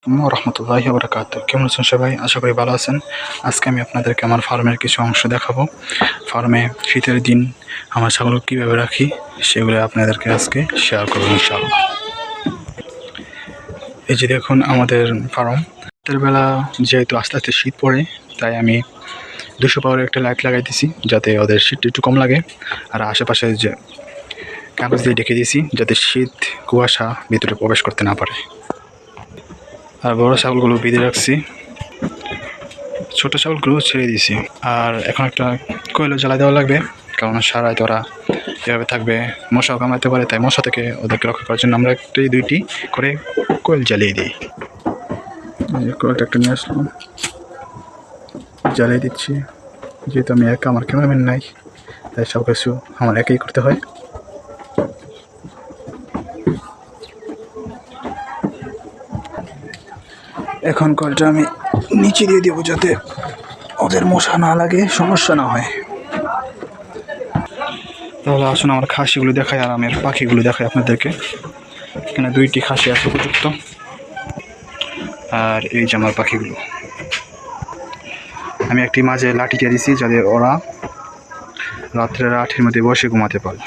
রহমতুল্লাহি ওয়া বারাকাতুহু। কেমন আছেন সবাই? আশা করি ভালো আছেন। আজকে আমি আপনাদেরকে আমার ফার্মের কিছু অংশ দেখাবো। ফার্মে শীতের দিন আমার ছাগল কীভাবে রাখি সেগুলো আপনাদেরকে আজকে শেয়ার করবো ইনশাআল্লাহ। এই যে দেখুন আমাদের ফার্ম। রাতের বেলা যেহেতু আস্তে আস্তে শীত পড়ে, তাই আমি 200 পাওয়ারের একটা লাইট লাগাই দিছি যাতে ওদের শীতটা একটু কম লাগে। আর আশেপাশে যে কাগজ দিয়ে ঢেকে দিয়েছি যাতে শীত কুয়াশা ভিতরে প্রবেশ করতে না পারে। আর বড় ছাগলগুলো বেঁধে রাখছি, ছোট ছাগলগুলো ছেড়ে দিয়েছি। আর এখন একটা কোয়েলও জ্বালা দেওয়া লাগবে, কারণ সারায় তো ওরা এভাবে থাকবে, মশাও কামড়াতে পারে। তাই মশা থেকে ওদেরকে রক্ষা করার জন্য আমরা দুইটি করে কোয়েল জ্বালিয়ে দিই। কোয়েলটা একটা নিয়ে আসলাম, জ্বালিয়ে দিচ্ছি। যেহেতু আমি একা, আমার ক্যামেরাম্যান নাই, তাই সব কিছু আমার একাই করতে হয়। এখন কলটা আমি নিচে দিয়ে দেবো যাতে ওদের মশা না লাগে, সমস্যা না হয়। তাহলে আসুন আমার খাসিগুলো দেখাই আর আমের পাখিগুলো দেখাই আপনাদেরকে। এখানে 2টি খাসি আছে উপযুক্ত, আর এই যে আমার পাখিগুলো। আমি একটি মাঝে লাঠি দিয়ে দিছি যাতে ওরা রাত্রে লাঠির মধ্যে বসে ঘুমাতে পারে।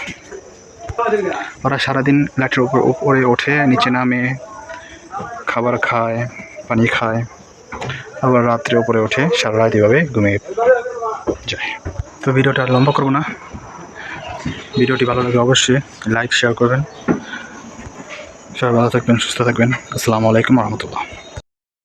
ওরা সারাদিন লাঠির উপরে ওঠে, নিচে নামে, খাবার খায়, পানি খায়, আবার রাত্রে উপরে ওঠে, সারা রাত এভাবে ঘুমিয়ে যায়। তো ভিডিওটা আর লম্বা করবো না। ভিডিওটি ভালো লাগে অবশ্যই লাইক শেয়ার করবেন। সবাই ভালো থাকবেন, সুস্থ থাকবেন। আসসালামু আলাইকুম ওয়া রাহমাতুল্লাহ।